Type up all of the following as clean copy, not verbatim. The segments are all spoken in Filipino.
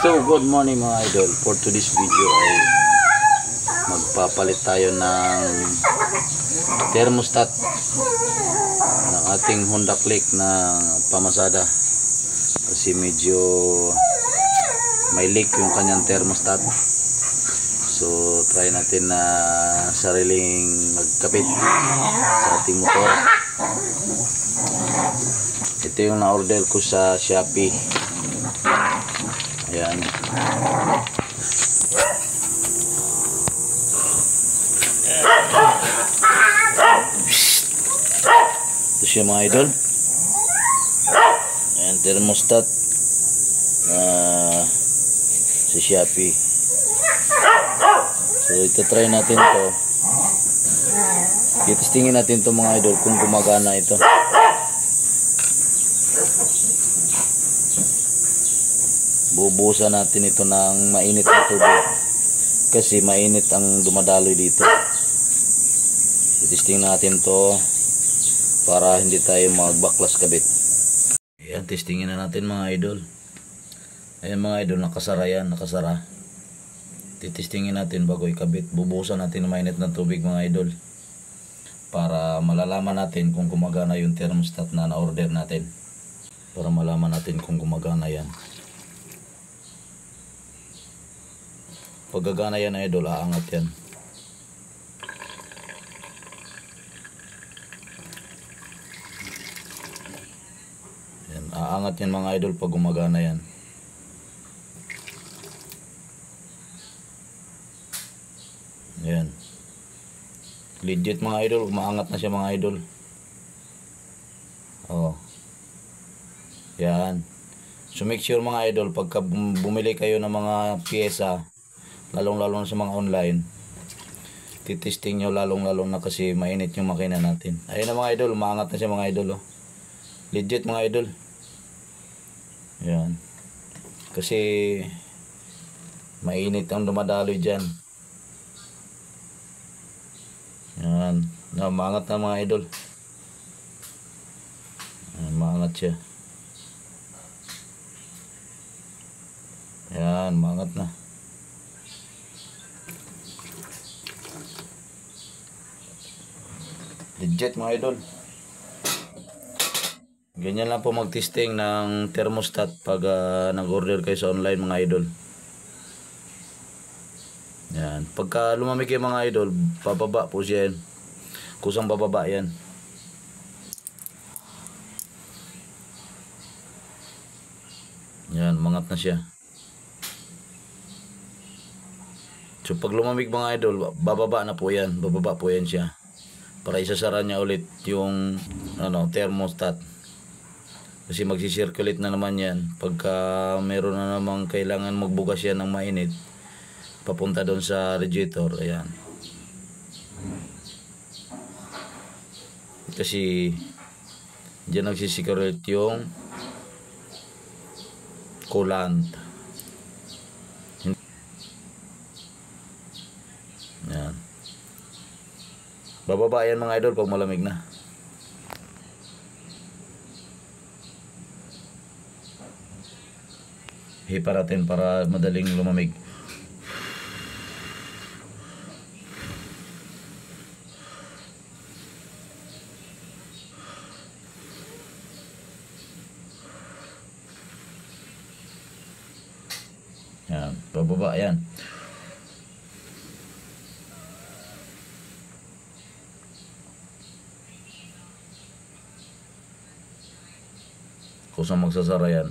So, good morning mga idol. For today's video ay magpapalit tayo ng thermostat ng ating Honda Click na pamasada kasi medyo may leak yung kanyang thermostat. So, try natin na sariling magkabit sa ating motor. Ito yung na-order ko sa Shopee. Ayan. Ito siya mga idol. Ayan, thermostat sa Shopee. So ito try natin to. Itestingin natin to mga idol kung gumagana ito. Bubuhusan natin ito ng mainit na tubig kasi mainit ang dumadaloy dito. Itesting natin to para hindi tayo magbaklas kabit. Ayan, testingin na natin mga idol. Ayan mga idol, nakasara yan, nakasara. Titestingin natin bago ikabit. Bubuhusan natin ng mainit na tubig mga idol para malalaman natin kung gumagana yung thermostat na na-order natin. Para malaman natin kung gumagana yan. Pag gagana yan idol, aangat yan. Yan, aangat yan mga idol pag gumagana yan. Yan. Legit mga idol, umaangat na siya mga idol. Oh. Yan. So make sure mga idol, pagka bumili kayo ng mga piyesa, lalong-lalo na sa mga online, titesting nyo lalong-lalo na kasi mainit yung makina natin. Ayun na mga idol, umaangat na siya mga idol. Oh. Legit mga idol. Yan. Kasi mainit ang dumadaloy dyan. Yan. Na, umaangat na mga idol. Yan, umaangat siya. Yan, umaangat na. Legit mga idol. Ganyan lang po mag-testing ng thermostat pag nag-order kayo sa online mga idol. Yan. Pagka lumamig kayo mga idol, bababa po siya yan. Kusang bababa yan. Yan, mangat na siya. So pag lumamig mga idol, bababa na po yan. Bababa po yan siya. Para isasara niya ulit yung thermostat. Kasi magsisirculate na naman yan. Pagka meron na namang kailangan magbugas yan ng mainit, papunta doon sa radiator. Ayan. Kasi diyan nagsisirculate yung coolant. Ayan. Bababa yan mga idol pag malamig na. Hipa natin para madaling lumamig. Yan, bababa yan. Kusang magsasara yan.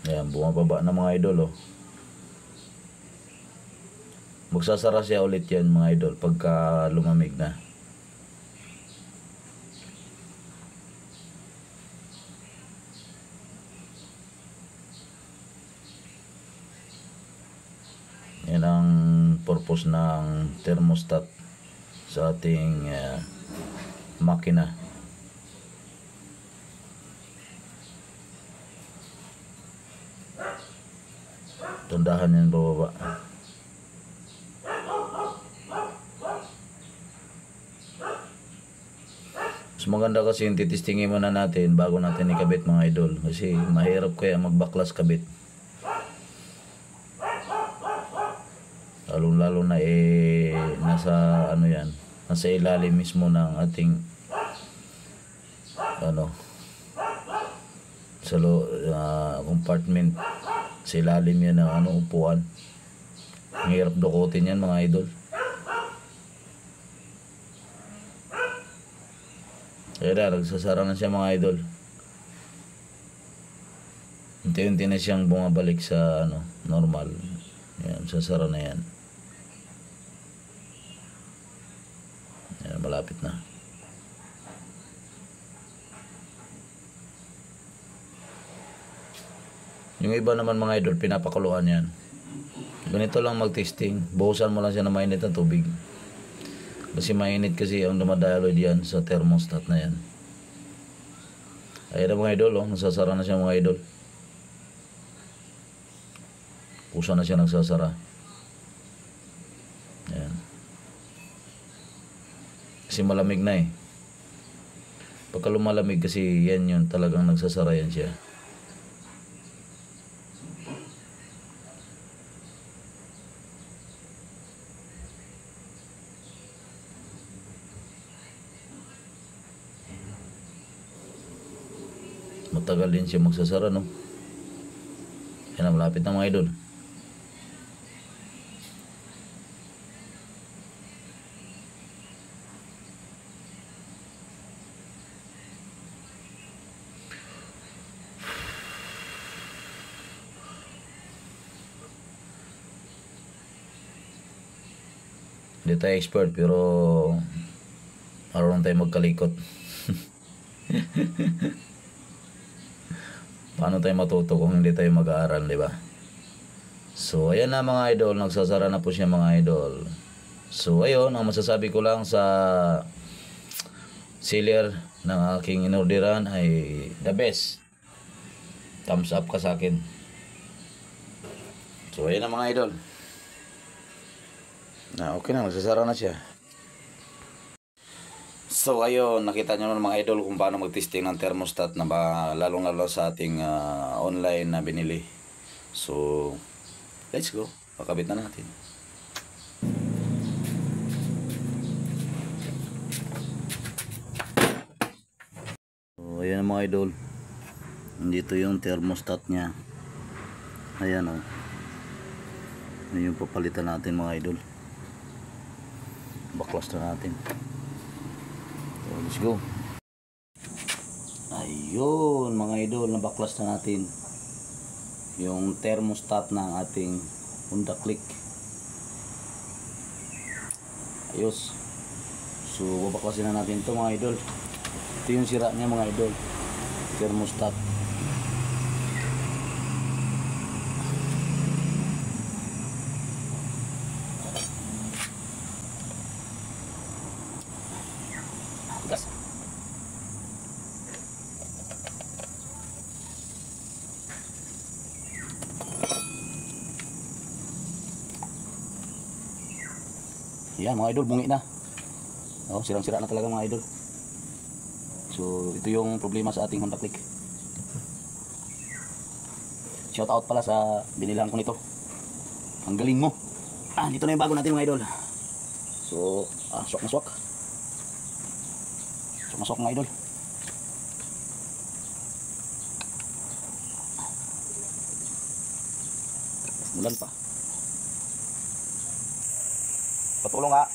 Ayan, bumababa na mga idol. Oh. Magsasara siya ulit yan mga idol pagka lumamig na. Yan ang purpose ng thermostat sa ating makina. Tandahan yan bababa. Mas maganda kasi yung titistingin muna natin bago natin ikabit mga idol. Kasi mahirap kaya magbaklas kabit. Lalo na nasa ano yan, nasa ilalim mismo ng ating sa compartment. Sa ilalim yan ng upuan. Ang hirap dukutin yan mga idol. Kaya na, nagsasara na siya mga idol. Unti-unti na siyang bumabalik sa normal. Yan, sasara na yan. Yan, malapit na. Yung iba naman mga idol, pinapakuluan yan. Ganito lang mag-testing. Buhusan mo lang siya ng mainit na tubig. Kasi mainit kasi ang dumadaloy diyan sa thermostat na yan. Ayan na mga idol, nasasara na siya mga idol. Pusa na siya nagsasara. Ayan. Kasi malamig na eh. Pagka lumalamig kasi yan yun, talagang nagsasara yan siya. Matagal din siya magsasara, no? Yan na, malapit na mga idol. Hindi tayo expert pero marunong tayo magkalikot. Paano tayo matuto kung hindi tayo mag-aaral, di ba? So, ayan na mga idol. Nagsasara na po siya mga idol. So, ayun. Ang masasabi ko lang sa seller ng aking inorderan ay the best. Thumbs up ka sa akin. So, ayan na mga idol. Okay na. Nagsasara na siya. So ayun, nakita nyo naman mga idol kung paano mag-testing ng thermostat na lalong-lalo sa ating online na binili. So, let's go. Pakabit na natin. So, ayan mga idol. Nandito yung thermostat niya. Ayan o. Ayan yung papalitan natin mga idol. Baklas na natin. So, let's go. Ayun mga idol, nabaklas na natin yung thermostat ng ating Honda Click. Ayos. So babaklasin na natin ito mga idol. Ito yung sira niya mga idol, thermostat. Gas. Yan mga idol, bungi na. Oh, sirang-sira na talaga mga idol. So, ito yung problema sa ating Honda Click. Shout out pala sa binilang ko nito. Ang galing mo. Dito na yung bago natin mga idol. So, swak na swak. Swak na swak mga idol. Mulan pa. Patulong nga.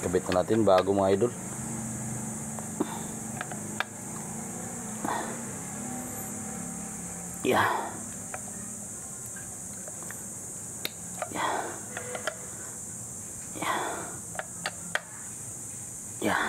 Kabit na natin bago mga idol. Yeah. Yeah. Yeah. Yeah.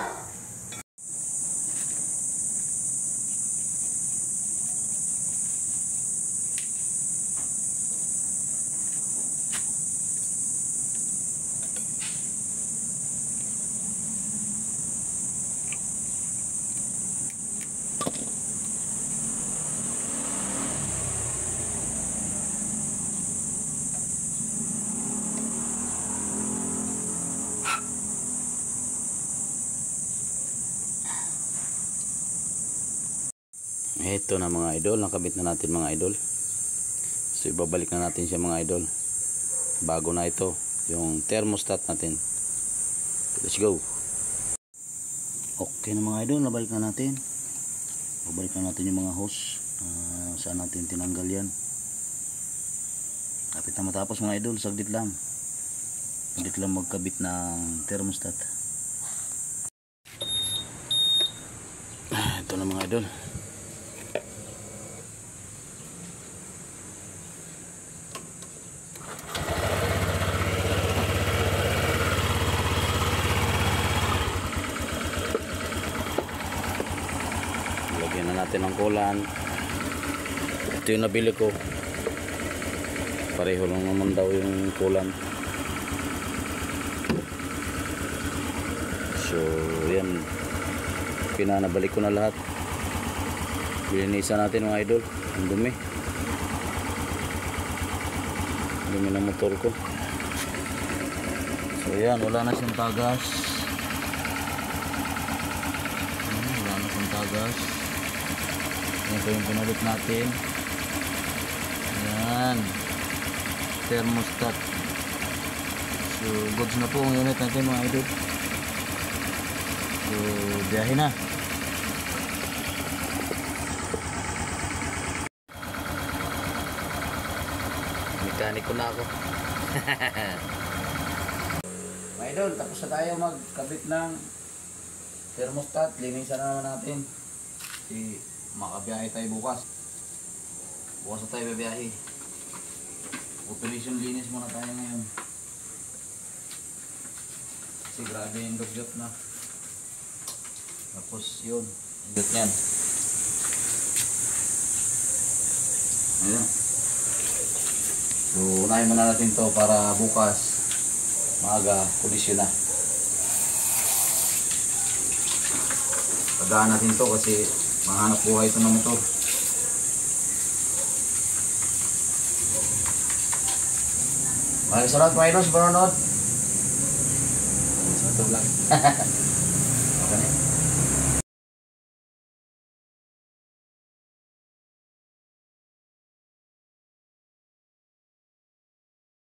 Ito na mga idol, nakabit na natin mga idol. So ibabalik na natin siya mga idol. Bago na ito, yung thermostat natin. Let's go. Okay na mga idol, nabalik na natin. Babalik na natin yung mga hose. Saan natin tinanggal yan. Kapit na matapos mga idol, saglit lang. Saglit lang magkabit ng thermostat. Ito na mga idol. Lagyan na natin ng kulan. Ito yung nabili ko. Pareho lang naman daw yung kulan. So yan, pinanabalik ko na lahat. Bilinisan natin mga idol. Ang dumi ng motor ko. So yan, wala na siyang tagas. Wala na siyang tagas. Ito yung pinalit natin. Yan, thermostat. So goods na po ang unit natin mga idol. So biyahe na. Mekaniko na ako. Mga idol, tapos na tayo magkabit ng thermostat. Linisan na naman natin. Si makabiyahe tayo bukas. Bukas na tayo babiyahe. Operation linis muna tayo ngayon. Kasi grabe yung dugyot na. Tapos yun, dugyot yan. Ayan. So unahin muna natin to para bukas maaga kondisyon na. Tagaan natin to kasi mahanap buhay ito ng motor. Maraming salamat mga idol sa panonood. Ito lang. Okay.